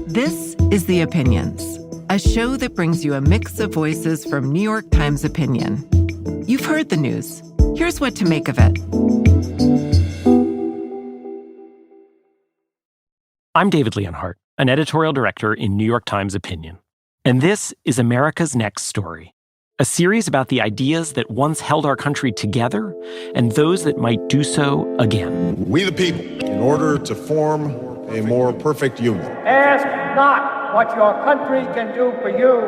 This is The Opinions, a show that brings you a mix of voices from New York Times Opinion. You've heard the news. Here's what to make of it. I'm David Leonhardt, an editorial director in New York Times Opinion. And this is America's Next Story, a series about the ideas that once held our country together and those that might do so again. We the people, in order to form a more perfect union. Ask not what your country can do for you.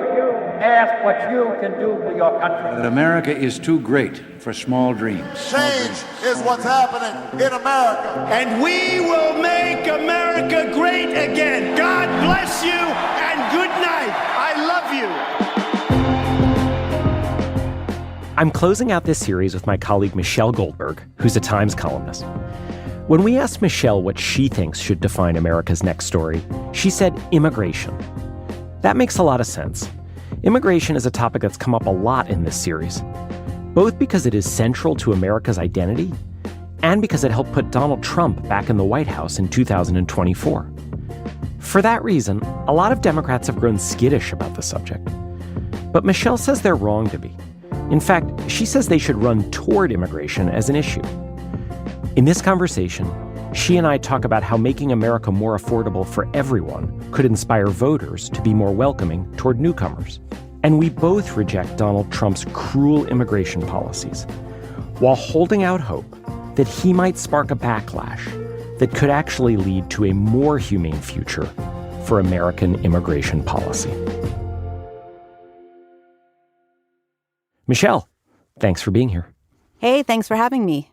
Ask what you can do for your country. That America is too great for small dreams. Change is what's happening in America. And we will make America great again. God bless you and good night. I love you. I'm closing out this series with my colleague Michelle Goldberg, who's a Times columnist. When we asked Michelle what she thinks should define America's next story, she said immigration. That makes a lot of sense. Immigration is a topic that's come up a lot in this series, both because it is central to America's identity and because it helped put Donald Trump back in the White House in 2024. For that reason, a lot of Democrats have grown skittish about the subject. But Michelle says they're wrong to be. In fact, she says they should run toward immigration as an issue. In this conversation, she and I talk about how making America more affordable for everyone could inspire voters to be more welcoming toward newcomers. And we both reject Donald Trump's cruel immigration policies, while holding out hope that he might spark a backlash that could actually lead to a more humane future for American immigration policy. Michelle, thanks for being here. Hey, thanks for having me.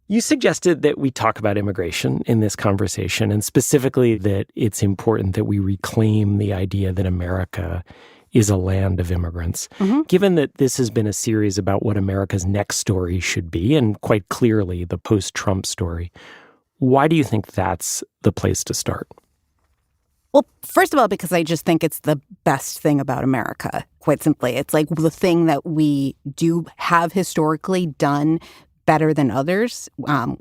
You suggested that we talk about immigration in this conversation, and specifically that it's important that we reclaim the idea that America is a land of immigrants. Mm-hmm. Given that this has been a series about what America's next story should be, and quite clearly the post-Trump story, why do you think that's the place to start? Well, first of all, because I just think it's the best thing about America, quite simply. It's like the thing that we do have historically done better than others.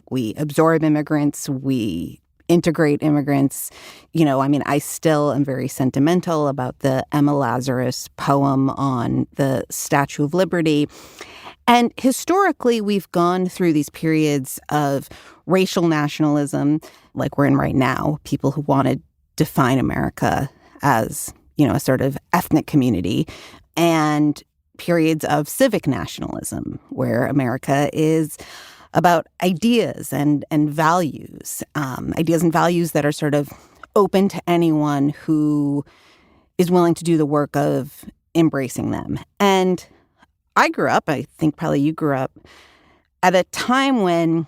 We absorb immigrants. We integrate immigrants. I still am very sentimental about the Emma Lazarus poem on the Statue of Liberty. And historically, we've gone through these periods of racial nationalism, like we're in right now, people who want to define America as, a sort of ethnic community, and periods of civic nationalism, where America is about ideas and values, ideas and values that are sort of open to anyone who is willing to do the work of embracing them. And I grew up, I think probably you grew up, at a time when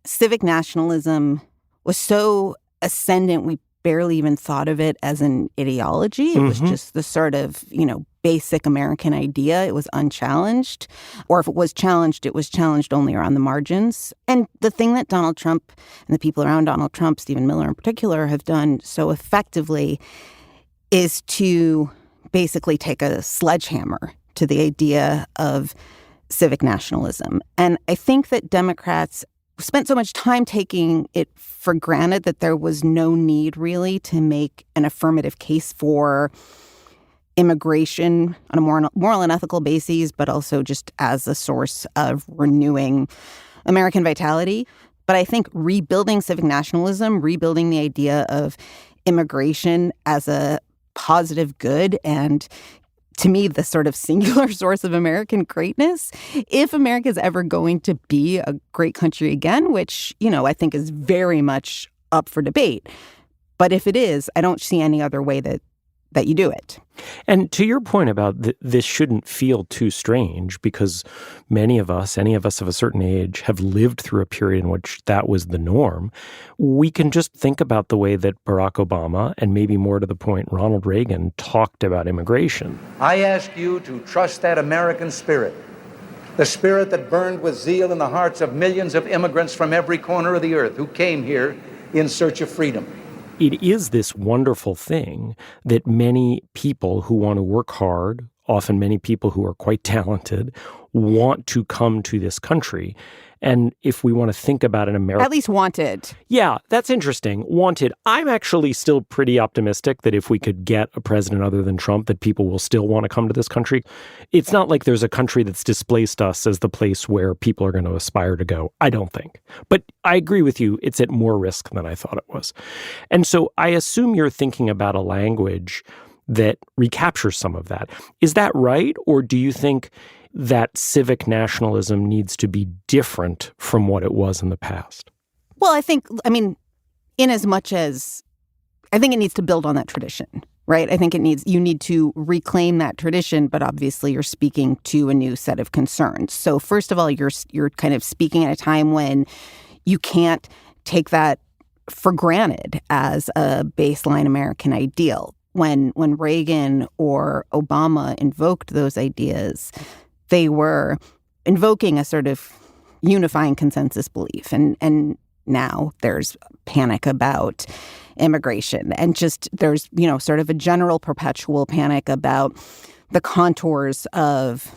civic nationalism was so ascendant, we barely even thought of it as an ideology. It was just the sort of, basic American idea. It was unchallenged. Or if it was challenged only around the margins. And the thing that Donald Trump and the people around Donald Trump, Stephen Miller in particular, have done so effectively is to basically take a sledgehammer to the idea of civic nationalism. And I think that Democrats spent so much time taking it for granted that there was no need really to make an affirmative case for immigration on a moral and ethical basis, but also just as a source of renewing American vitality. But I think rebuilding civic nationalism, rebuilding the idea of immigration as a positive good and, to me, the sort of singular source of American greatness, if America is ever going to be a great country again, which, I think is very much up for debate. But if it is, I don't see any other way that you do it. And to your point about this shouldn't feel too strange, because many of us, any of us of a certain age, have lived through a period in which that was the norm. We can just think about the way that Barack Obama, and maybe more to the point, Ronald Reagan, talked about immigration. I ask you to trust that American spirit, the spirit that burned with zeal in the hearts of millions of immigrants from every corner of the earth who came here in search of freedom. It is this wonderful thing that many people who want to work hard, often many people who are quite talented, want to come to this country. And if we want to think about an American... At least wanted. Yeah, that's interesting. Wanted. I'm actually still pretty optimistic that if we could get a president other than Trump, that people will still want to come to this country. It's not like there's a country that's displaced us as the place where people are going to aspire to go. I don't think. But I agree with you. It's at more risk than I thought it was. And so I assume you're thinking about a language that recaptures some of that. Is that right? Or do you think that civic nationalism needs to be different from what it was in the past? Well, I think in as much as I think it needs to build on that tradition, right? I think you need to reclaim that tradition, but obviously you're speaking to a new set of concerns. So first of all, you're kind of speaking at a time when you can't take that for granted as a baseline American ideal. When Reagan or Obama invoked those ideas, they were invoking a sort of unifying consensus belief. And now there's panic about immigration. And just there's, sort of a general perpetual panic about the contours of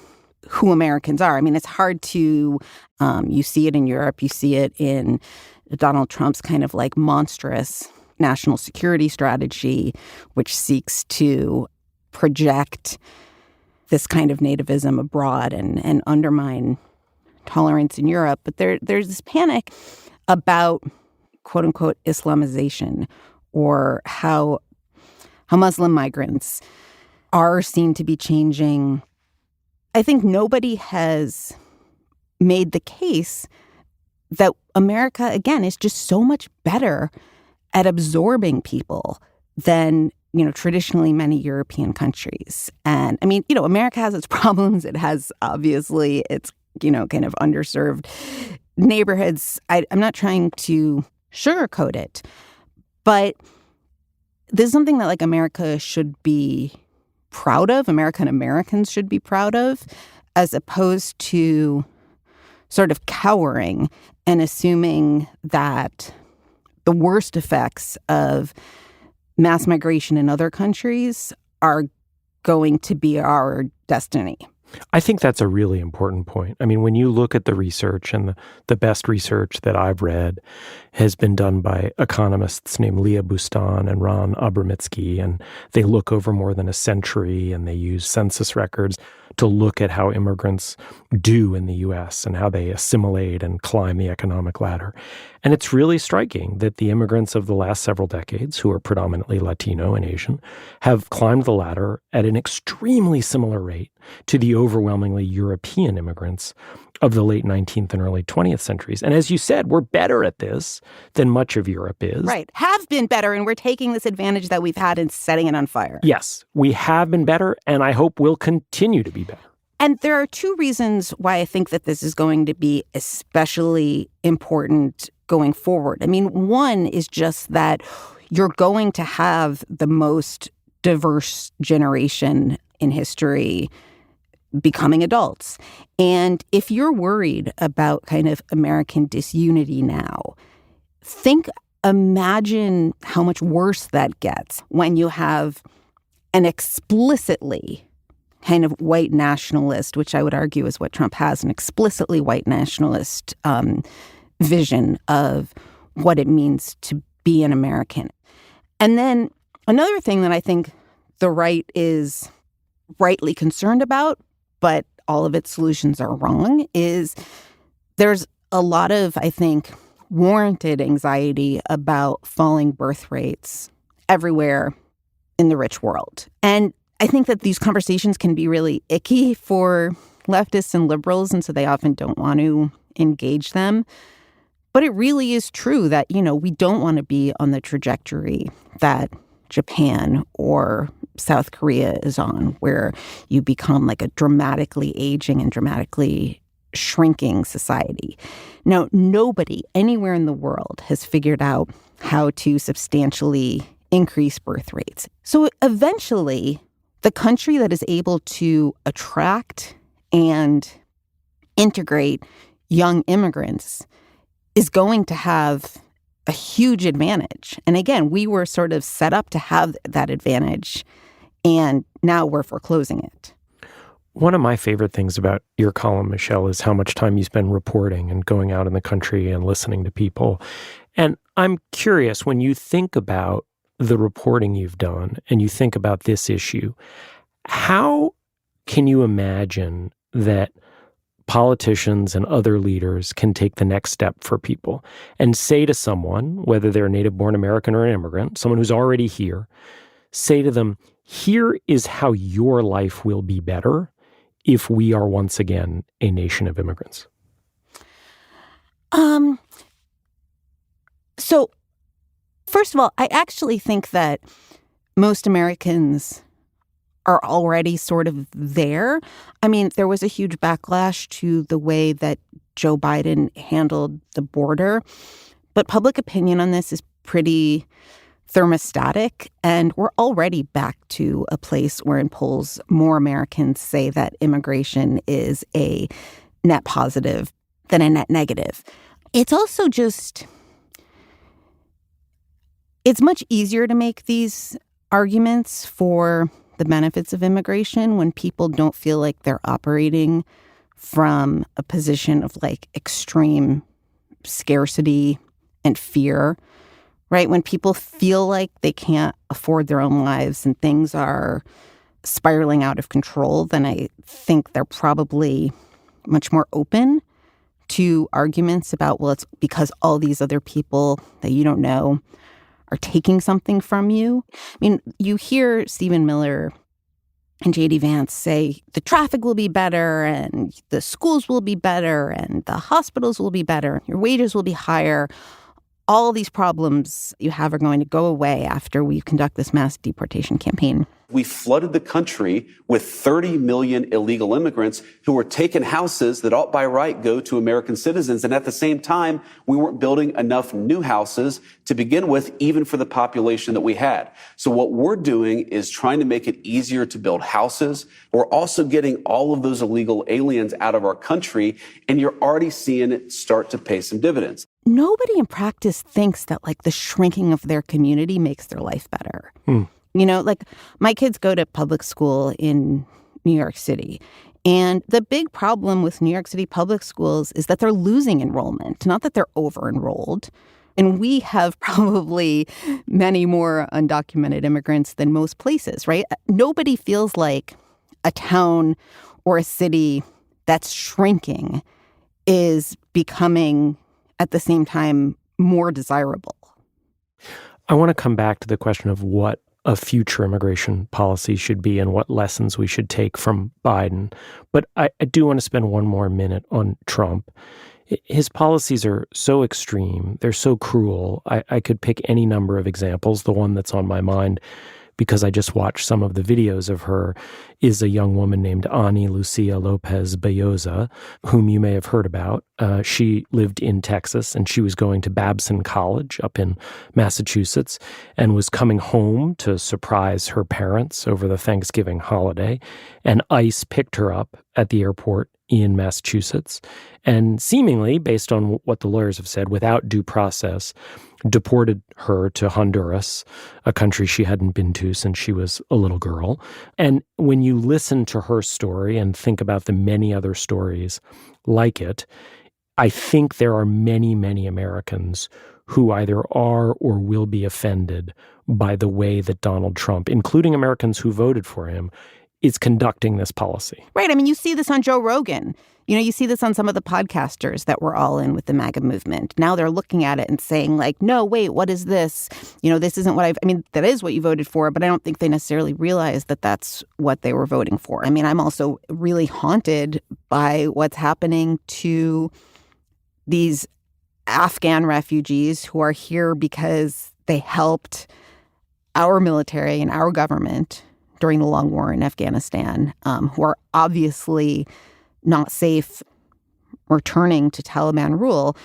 who Americans are. I mean, it's hard to, you see it in Europe, you see it in Donald Trump's kind of like monstrous national security strategy, which seeks to project this kind of nativism abroad and undermine tolerance in Europe. But there's this panic about, quote unquote, Islamization, or how Muslim migrants are seen to be changing. I think nobody has made the case that America, again, is just so much better at absorbing people than traditionally many European countries. And I mean, America has its problems. It has, obviously, its, kind of underserved neighborhoods. I'm not trying to sugarcoat it, but this is something that like America should be proud of. Americans should be proud of, as opposed to sort of cowering and assuming that the worst effects of mass migration in other countries are going to be our destiny. I think that's a really important point. I mean, when you look at the research, and the best research that I've read has been done by economists named Leah Bustan and Ron Abramitsky, and they look over more than a century, and they use census records to look at how immigrants do in the U.S. and how they assimilate and climb the economic ladder. And it's really striking that the immigrants of the last several decades, who are predominantly Latino and Asian, have climbed the ladder at an extremely similar rate to the overwhelmingly European immigrants of the late 19th and early 20th centuries. And as you said, we're better at this than much of Europe is. Right. Have been better, and we're taking this advantage that we've had and setting it on fire. Yes, we have been better, and I hope we'll continue to be better. And there are two reasons why I think that this is going to be especially important going forward. I mean, one is just that you're going to have the most diverse generation in history becoming adults. And if you're worried about kind of American disunity now, imagine how much worse that gets when you have an explicitly kind of white nationalist, which I would argue is what Trump has, an explicitly white nationalist vision of what it means to be an American. And then another thing that I think the right is rightly concerned about, but all of its solutions are wrong, is there's a lot of, I think, warranted anxiety about falling birth rates everywhere in the rich world. And I think that these conversations can be really icky for leftists and liberals, and so they often don't want to engage them. But it really is true that, we don't want to be on the trajectory that Japan or South Korea is on, where you become like a dramatically aging and dramatically shrinking society. Now, nobody anywhere in the world has figured out how to substantially increase birth rates. So eventually, the country that is able to attract and integrate young immigrants is going to have a huge advantage. And again, we were sort of set up to have that advantage, and now we're foreclosing it. One of my favorite things about your column, Michelle, is how much time you spend reporting and going out in the country and listening to people. And I'm curious, when you think about the reporting you've done and you think about this issue, how can you imagine that politicians and other leaders can take the next step for people and say to someone, whether they're a native-born American or an immigrant, someone who's already here, say to them, here is how your life will be better if we are once again a nation of immigrants? So, first of all, I actually think that most Americans are already sort of there. I mean, there was a huge backlash to the way that Joe Biden handled the border, but public opinion on this is pretty thermostatic, and we're already back to a place where in polls more Americans say that immigration is a net positive than a net negative. It's also just, it's much easier to make these arguments for the benefits of immigration when people don't feel like they're operating from a position of like extreme scarcity and fear, right? When people feel like they can't afford their own lives and things are spiraling out of control, then I think they're probably much more open to arguments about, well, it's because all these other people that you don't know are taking something from you. I mean, you hear Stephen Miller and J.D. Vance say the traffic will be better and the schools will be better and the hospitals will be better, your wages will be higher. All these problems you have are going to go away after we conduct this mass deportation campaign. We flooded the country with 30 million illegal immigrants who were taking houses that ought by right go to American citizens. And at the same time, we weren't building enough new houses to begin with, even for the population that we had. So what we're doing is trying to make it easier to build houses. We're also getting all of those illegal aliens out of our country, and you're already seeing it start to pay some dividends. Nobody in practice thinks that like the shrinking of their community makes their life better. You know, like my kids go to public school in New York City. And the big problem with New York City public schools is that they're losing enrollment, not that they're over-enrolled. And we have probably many more undocumented immigrants than most places, right? Nobody feels like a town or a city that's shrinking is becoming, at the same time, more desirable. I want to come back to the question of what a future immigration policy should be and what lessons we should take from Biden. But I do want to spend one more minute on Trump. His policies are so extreme. They're so cruel. I could pick any number of examples. The one that's on my mind, because I just watched some of the videos of her, is a young woman named Ani Lucia Lopez Belloza, whom you may have heard about. She lived in Texas, and she was going to Babson College up in Massachusetts and was coming home to surprise her parents over the Thanksgiving holiday. And ICE picked her up at the airport in Massachusetts and seemingly, based on what the lawyers have said, without due process, deported her to Honduras, a country she hadn't been to since she was a little girl. And when you listen to her story and think about the many other stories like it, I think there are many, many Americans who either are or will be offended by the way that Donald Trump, including Americans who voted for him, is conducting this policy. Right. I mean, you see this on Joe Rogan. You know, you see this on some of the podcasters that were all in with the MAGA movement. Now they're looking at it and saying, like, no, wait, what is this? You know, this isn't what I mean, that is what you voted for, but I don't think they necessarily realize that that's what they were voting for. I mean, I'm also really haunted by what's happening to these Afghan refugees who are here because they helped our military and our government during the long war in Afghanistan, who are obviously not safe returning to Taliban rule,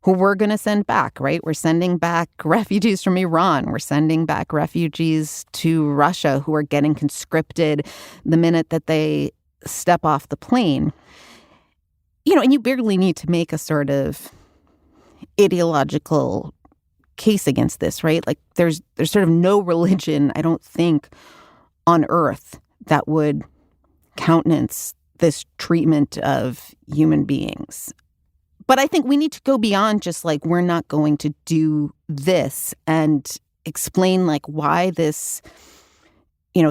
who we're going to send back, right? We're sending back refugees from Iran. We're sending back refugees to Russia who are getting conscripted the minute that they step off the plane. You know, and you barely need to make a sort of ideological case against this, right? Like there's sort of no religion, I don't think, on earth that would countenance this treatment of human beings. But I think we need to go beyond just like, we're not going to do this, and explain like why this,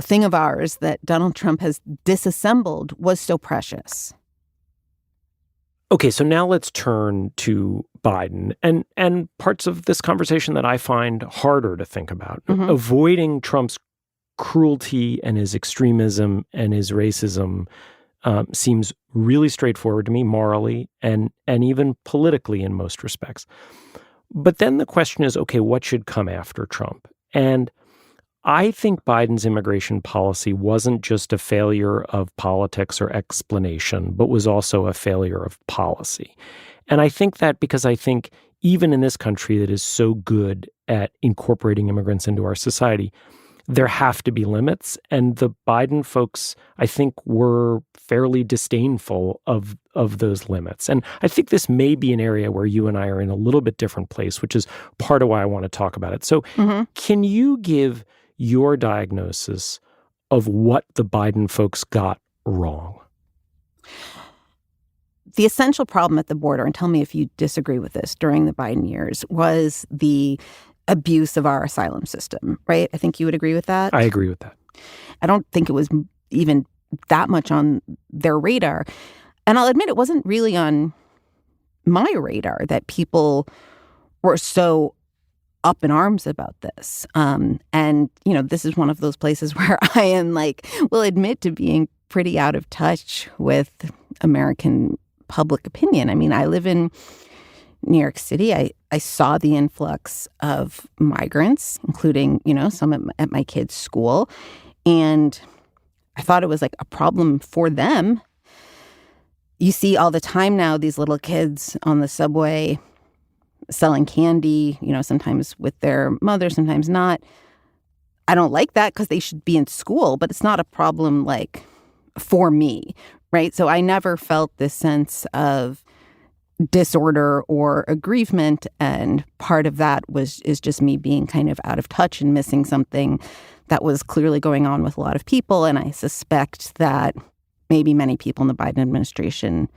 thing of ours that Donald Trump has disassembled was so precious. Okay, so now let's turn to Biden and parts of this conversation that I find harder to think about. Mm-hmm. Avoiding Trump's cruelty and his extremism and his racism seems really straightforward to me morally and even politically in most respects. But then the question is, okay, what should come after Trump? And I think Biden's immigration policy wasn't just a failure of politics or explanation, but was also a failure of policy. And I think that because I think even in this country that is so good at incorporating immigrants into our society, there have to be limits. And the Biden folks, I think, were fairly disdainful of those limits. And I think this may be an area where you and I are in a little bit different place, which is part of why I want to talk about it. So Can you give your diagnosis of what the Biden folks got wrong? The essential problem at the border, and tell me if you disagree with this, during the Biden years was the abuse of our asylum system, right? I think you would agree with that? I agree with that. I don't think it was even that much on their radar. And I'll admit it wasn't really on my radar that people were so up in arms about this. And, this is one of those places where I am will admit to being pretty out of touch with American public opinion. I mean, I live in New York City. I saw the influx of migrants, including, some at my kids' school. And I thought it was a problem for them. You see all the time now these little kids on the subway selling candy, sometimes with their mother, sometimes not. I don't like that because they should be in school, but it's not a problem for me, right? So I never felt this sense of disorder or aggrievement, and part of that is just me being kind of out of touch and missing something that was clearly going on with a lot of people. And I suspect that maybe many people in the Biden administration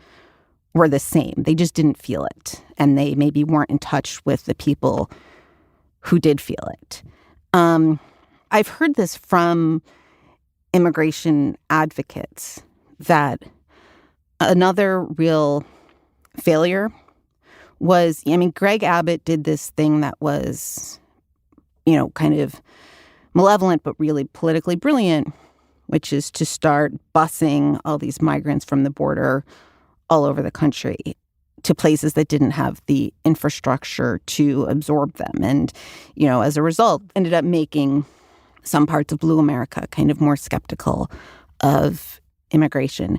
were the same. They just didn't feel it, and they maybe weren't in touch with the people who did feel it. I've heard this from immigration advocates that another real failure was, Greg Abbott did this thing that was, kind of malevolent, but really politically brilliant, which is to start busing all these migrants from the border all over the country to places that didn't have the infrastructure to absorb them. And, as a result, ended up making some parts of Blue America kind of more skeptical of immigration.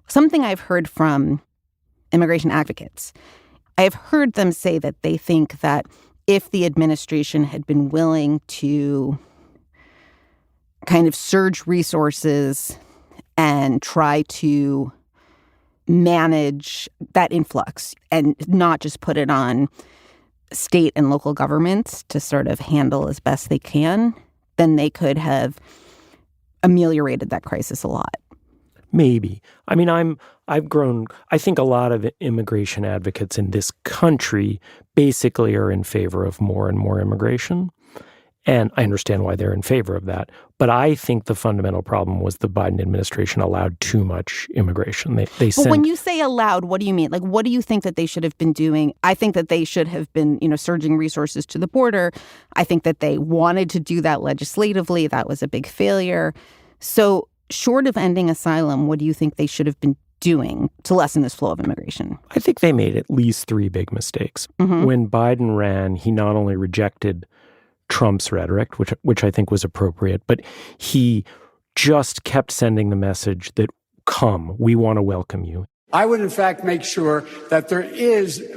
Something I've heard from immigration advocates, I've heard them say that they think that if the administration had been willing to kind of surge resources and try to manage that influx and not just put it on state and local governments to sort of handle as best they can, then they could have ameliorated that crisis a lot. Maybe. I've grown, I think a lot of immigration advocates in this country basically are in favor of more and more immigration. And I understand why they're in favor of that. But I think the fundamental problem was the Biden administration allowed too much immigration. But when you say allowed, what do you mean? What do you think that they should have been doing? I think that they should have been, surging resources to the border. I think that they wanted to do that legislatively. That was a big failure. So short of ending asylum, what do you think they should have been doing to lessen this flow of immigration? I think they made at least three big mistakes. Mm-hmm. When Biden ran, he not only rejected Trump's rhetoric, which I think was appropriate, but he just kept sending the message that, come, we want to welcome you. I would, in fact, make sure that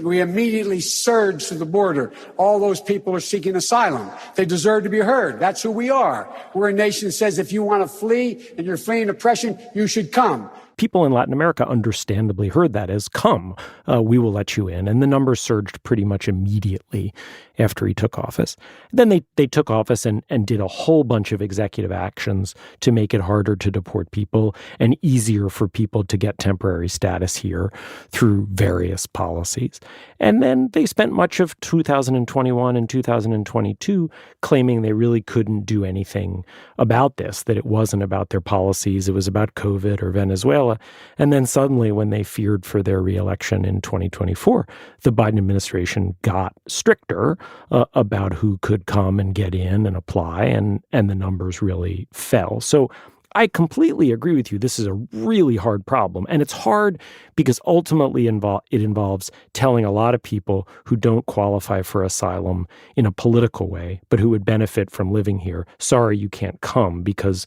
we immediately surge to the border. All those people are seeking asylum. They deserve to be heard. That's who we are. We're a nation that says if you want to flee and you're fleeing oppression, you should come. people in Latin America understandably heard that as, come, we will let you in. And the numbers surged pretty much immediately after he took office. Then they took office and did a whole bunch of executive actions to make it harder to deport people and easier for people to get temporary status here through various policies. And then they spent much of 2021 and 2022 claiming they really couldn't do anything about this, that it wasn't about their policies, it was about COVID or Venezuela. And then suddenly, when they feared for their reelection in 2024, the Biden administration got stricter about who could come and get in and apply, and the numbers really fell. So I completely agree with you. This is a really hard problem. And it's hard because ultimately it involves telling a lot of people who don't qualify for asylum in a political way, but who would benefit from living here, sorry, you can't come because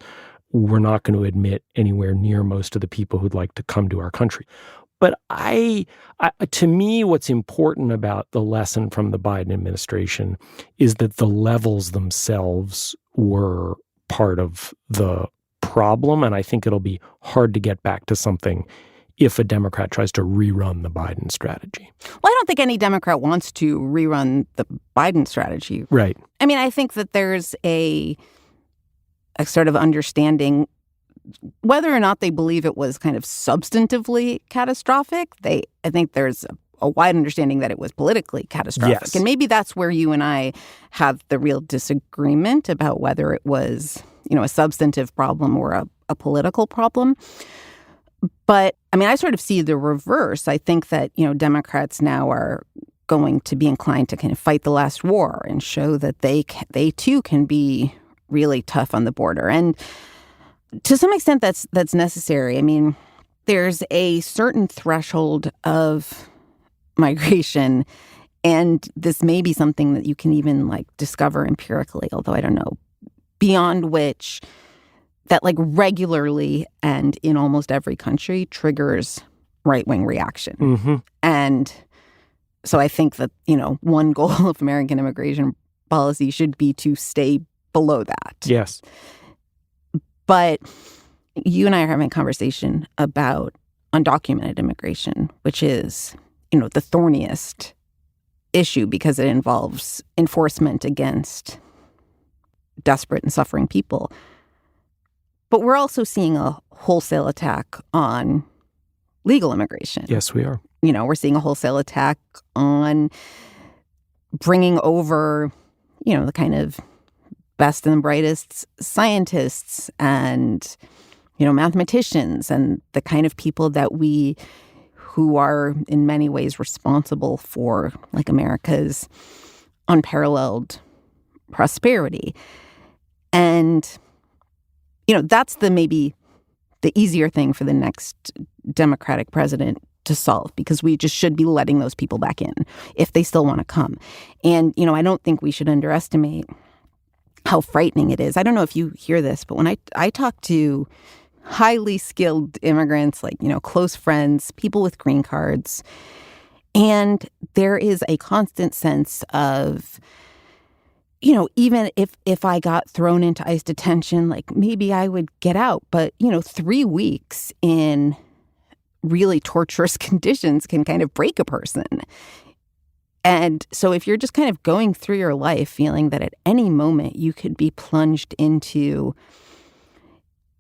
we're not going to admit anywhere near most of the people who'd like to come to our country. But to me, what's important about the lesson from the Biden administration is that the levels themselves were part of the problem. And I think it'll be hard to get back to something if a Democrat tries to rerun the Biden strategy. Well, I don't think any Democrat wants to rerun the Biden strategy. Right. I mean, I think that there's a sort of understanding, whether or not they believe it was kind of substantively catastrophic, I think there's a wide understanding that it was politically catastrophic. Yes. And maybe that's where you and I have the real disagreement about whether it was, a substantive problem or a political problem. But, I mean, I sort of see the reverse. I think that, Democrats now are going to be inclined to kind of fight the last war and show that they too can be really tough on the border. And to some extent, that's necessary. I mean, there's a certain threshold of migration, and this may be something that you can even discover empirically, although I don't know, beyond which that regularly and in almost every country triggers right-wing reaction. Mm-hmm. And so I think that, one goal of American immigration policy should be to stay below that. Yes. But you and I are having a conversation about undocumented immigration, which is, the thorniest issue because it involves enforcement against desperate and suffering people. But we're also seeing a wholesale attack on legal immigration. Yes, we are. We're seeing a wholesale attack on bringing over, the kind of best and brightest scientists and, mathematicians and the kind of people that who are in many ways responsible for America's unparalleled prosperity. And, that's maybe the easier thing for the next Democratic president to solve, because we just should be letting those people back in if they still want to come. And, I don't think we should underestimate how frightening it is. I don't know if you hear this, but when I talk to highly skilled immigrants, close friends, people with green cards, and there is a constant sense of, even if I got thrown into ICE detention, maybe I would get out. But, 3 weeks in really torturous conditions can kind of break a person. And so if you're just kind of going through your life feeling that at any moment you could be plunged into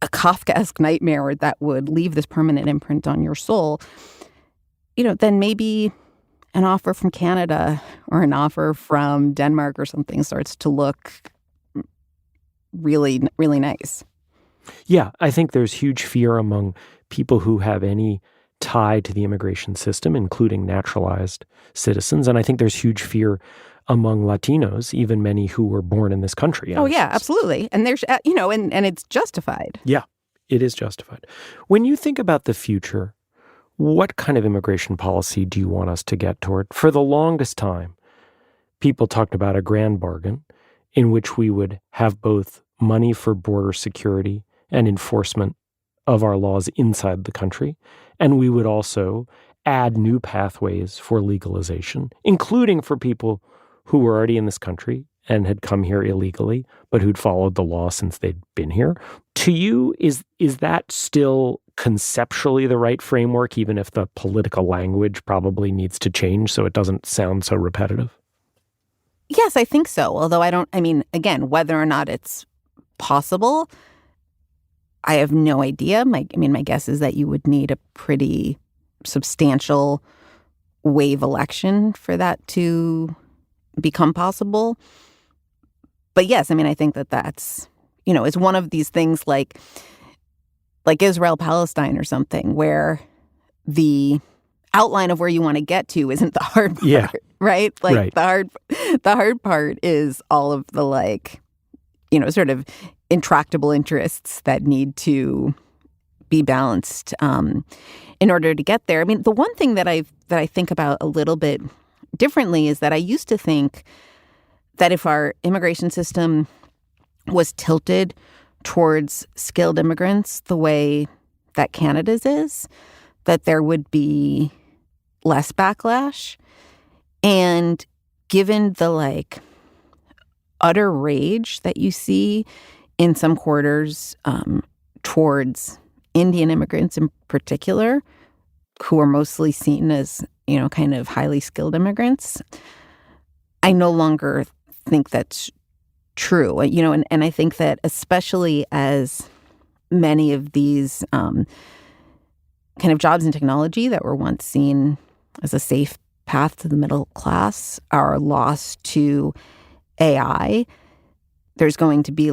a Kafkaesque nightmare that would leave this permanent imprint on your soul, then maybe an offer from Canada or an offer from Denmark or something starts to look really, really nice. Yeah, I think there's huge fear among people who have any tie to the immigration system, including naturalized citizens. And I think there's huge fear among Latinos, even many who were born in this country. Oh, yeah, absolutely. And there's, and it's justified. Yeah, it is justified. When you think about the future, what kind of immigration policy do you want us to get toward? For the longest time, people talked about a grand bargain in which we would have both money for border security and enforcement of our laws inside the country, and we would also add new pathways for legalization, including for people who were already in this country and had come here illegally, but who'd followed the law since they'd been here. To you, is that still conceptually the right framework, even if the political language probably needs to change so it doesn't sound so repetitive? Yes, I think so. Although again, whether or not it's possible, I have no idea. My guess is that you would need a pretty substantial wave election for that to become possible. But yes, I think that that's, it's one of these things like Israel-Palestine or something, where the outline of where you want to get to isn't the hard part, right? Right. The hard part is all of the sort of intractable interests that need to be balanced in order to get there. The one thing that I think about a little bit differently is that I used to think that if our immigration system was tilted towards skilled immigrants the way that Canada's is, that there would be less backlash. And given the utter rage that you see in some quarters towards Indian immigrants in particular, who are mostly seen as, kind of highly skilled immigrants, I no longer think that's true. And I think that especially as many of these kind of jobs in technology that were once seen as a safe path to the middle class are lost to AI, there's going to be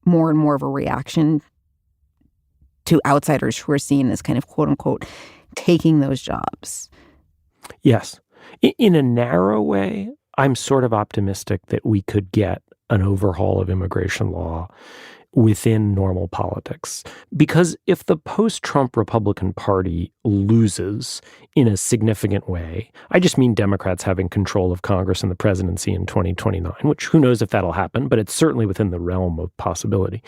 more and more of a reaction to outsiders who are seen as kind of quote unquote taking those jobs. Yes. In a narrow way, I'm sort of optimistic that we could get an overhaul of immigration law within normal politics. Because if the post-Trump Republican Party loses in a significant way, I just mean Democrats having control of Congress and the presidency in 2029, which who knows if that'll happen, but it's certainly within the realm of possibility.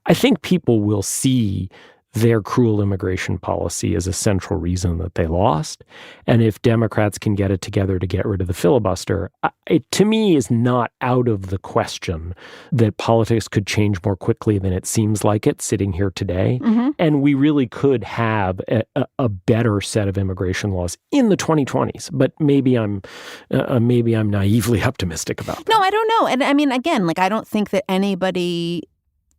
I think people will see their cruel immigration policy as a central reason that they lost. And if Democrats can get it together to get rid of the filibuster, it to me is not out of the question that politics could change more quickly than it seems like it sitting here today. Mm-hmm. And we really could have a better set of immigration laws in the 2020s. But maybe I'm naively optimistic about that. No, I don't know. And again, I don't think that anybody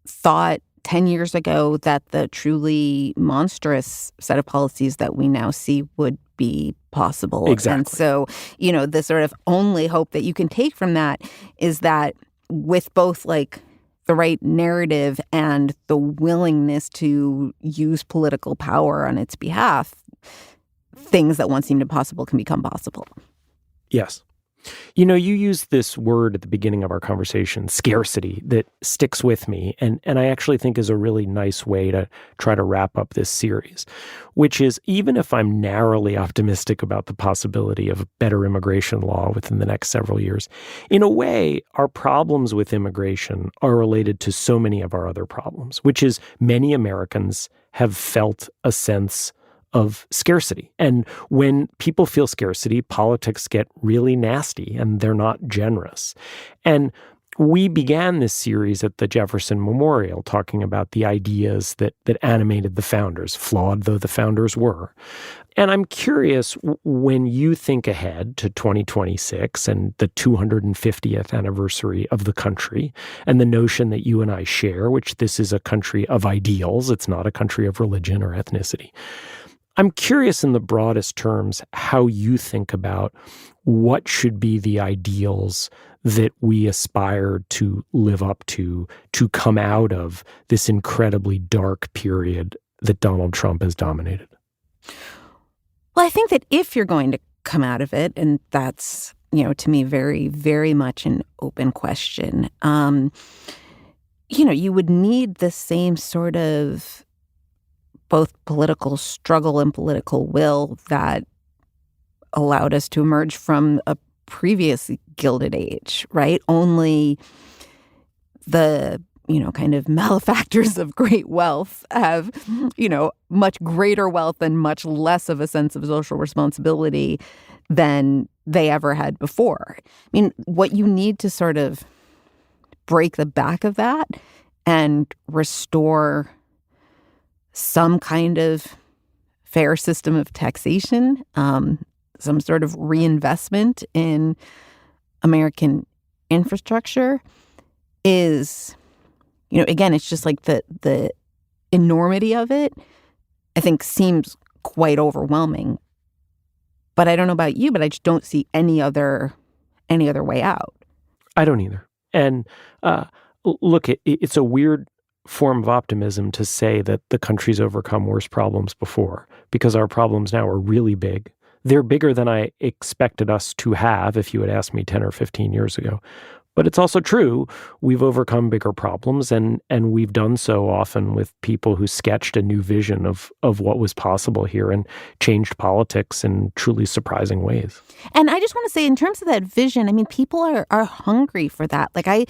thought 10 years ago that the truly monstrous set of policies that we now see would be possible. Exactly. And so, the sort of only hope that you can take from that is that with both the right narrative and the willingness to use political power on its behalf, things that once seemed impossible can become possible. Yes. You used this word at the beginning of our conversation, scarcity, that sticks with me and I actually think is a really nice way to try to wrap up this series, which is even if I'm narrowly optimistic about the possibility of better immigration law within the next several years, in a way, our problems with immigration are related to so many of our other problems, which is many Americans have felt a sense of scarcity. And when people feel scarcity, politics get really nasty and they're not generous. And we began this series at the Jefferson Memorial talking about the ideas that animated the founders, flawed though the founders were. And I'm curious, when you think ahead to 2026 and the 250th anniversary of the country and the notion that you and I share, which this is a country of ideals, it's not a country of religion or ethnicity. I'm curious in the broadest terms how you think about what should be the ideals that we aspire to live up to come out of this incredibly dark period that Donald Trump has dominated. Well, I think that if you're going to come out of it, and that's, to me, very, very much an open question, you would need the same sort of both political struggle and political will that allowed us to emerge from a previous Gilded Age, right? Only the, kind of malefactors of great wealth have, much greater wealth and much less of a sense of social responsibility than they ever had before. What you need to sort of break the back of that and restore some kind of fair system of taxation, some sort of reinvestment in American infrastructure is, again, it's just like the enormity of it, I think, seems quite overwhelming. But I don't know about you, but I just don't see any other way out. I don't either. And look, it's a weird form of optimism to say that the country's overcome worse problems before, because our problems now are really big. They're bigger than I expected us to have if you had asked me 10 or 15 years ago. But it's also true, we've overcome bigger problems, and we've done so often with people who sketched a new vision of what was possible here and changed politics in truly surprising ways. And I just want to say, in terms of that vision, I mean, people are hungry for that. Like, I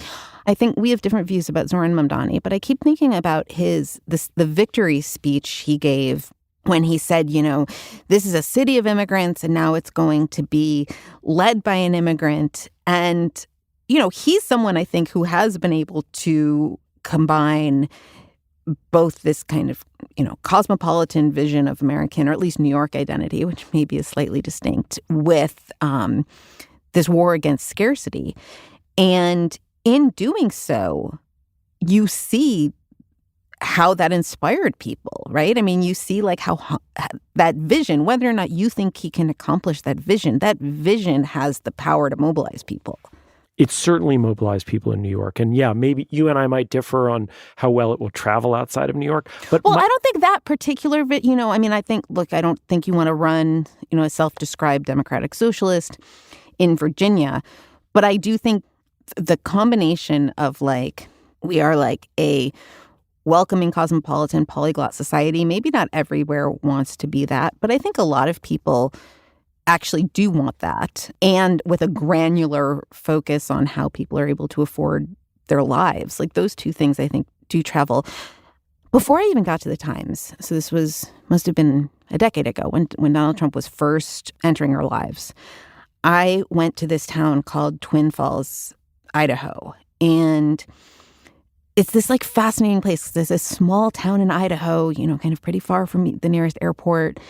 think we have different views about Zoran Mamdani, but I keep thinking about the victory speech he gave when he said, this is a city of immigrants, and now it's going to be led by an immigrant. And he's someone, I think, who has been able to combine both this kind of, cosmopolitan vision of American, or at least New York identity, which maybe is slightly distinct, with this war against scarcity. And in doing so, you see how that inspired people, right? I mean, you see like how that vision, whether or not you think he can accomplish that vision has the power to mobilize people. It's certainly mobilized people in New York. And yeah, maybe you and I might differ on how well it will travel outside of New York. But I don't think that particular, I don't think you want to run, a self-described democratic socialist in Virginia. But I do think the combination of we are like a welcoming cosmopolitan polyglot society. Maybe not everywhere wants to be that, but I think a lot of people actually do want that, and with a granular focus on how people are able to afford their lives. Like, those two things, I think, do travel. Before I even got to the Times, so this must have been a decade ago when Donald Trump was first entering our lives, I went to this town called Twin Falls, Idaho, and it's this fascinating place. There's a small town in Idaho, kind of pretty far from the nearest airport,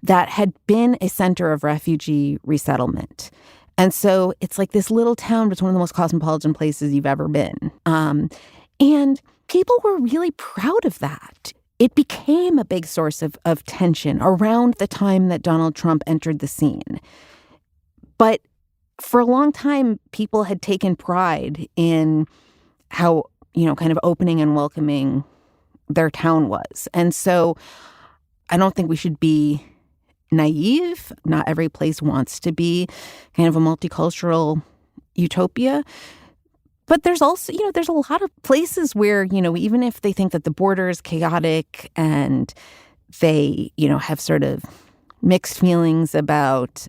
that had been a center of refugee resettlement. And so it's like this little town, but it's one of the most cosmopolitan places you've ever been. And people were really proud of that. It became a big source of tension around the time that Donald Trump entered the scene. But for a long time, people had taken pride in how, kind of opening and welcoming their town was. And so I don't think we should be naive. Not every place wants to be kind of a multicultural utopia. But there's also, there's a lot of places where, even if they think that the border is chaotic and they, have sort of mixed feelings about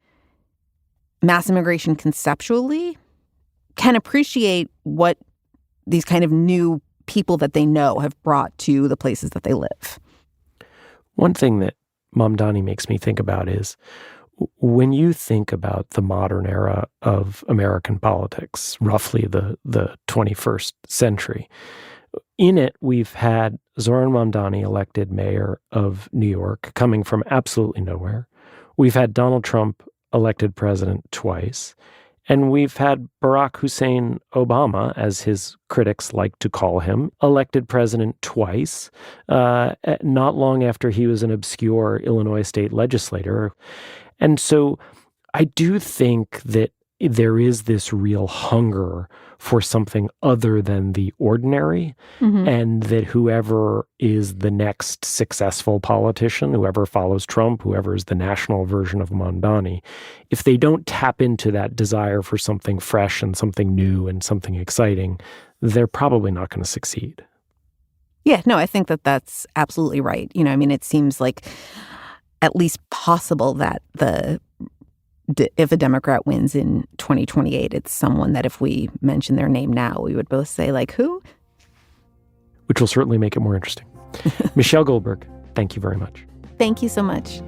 mass immigration conceptually, can appreciate what these kind of new people that they know have brought to the places that they live. One thing that Mamdani makes me think about is when you think about the modern era of American politics, roughly the 21st century, in it we've had Zoran Mamdani elected mayor of New York, coming from absolutely nowhere. We've had Donald Trump elected president twice. And we've had Barack Hussein Obama, as his critics like to call him, elected president twice, not long after he was an obscure Illinois state legislator. And so I do think that there is this real hunger for something other than the ordinary, and that whoever is the next successful politician, whoever follows Trump, whoever is the national version of Mamdani, if they don't tap into that desire for something fresh and something new and something exciting, they're probably not going to succeed. Yeah, no, I think that that's absolutely right. It seems like at least possible that if a Democrat wins in 2028, it's someone that if we mention their name now, we would both say, who? Which will certainly make it more interesting. Michelle Goldberg, thank you very much. Thank you so much.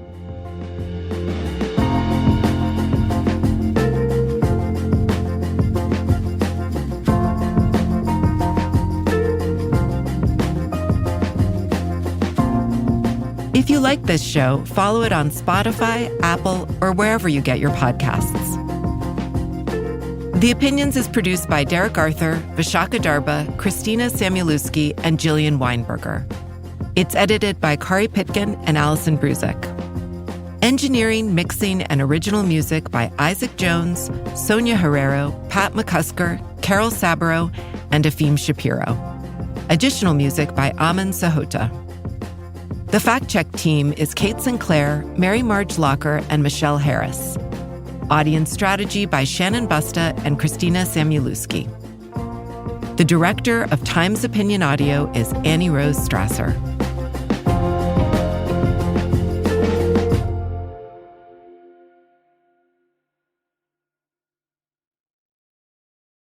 If you like this show, follow it on Spotify, Apple, or wherever you get your podcasts. The Opinions is produced by Derek Arthur, Vishaka Darba, Christina Samuelewski, and Jillian Weinberger. It's edited by Kari Pitkin and Allison Bruzik. Engineering, mixing, and original music by Isaac Jones, Sonia Herrero, Pat McCusker, Carol Saburo, and Afim Shapiro. Additional music by Aman Sahota. The fact-check team is Kate Sinclair, Mary Marge Locker, and Michelle Harris. Audience strategy by Shannon Busta and Christina Samuelewski. The director of Times Opinion Audio is Annie Rose Strasser.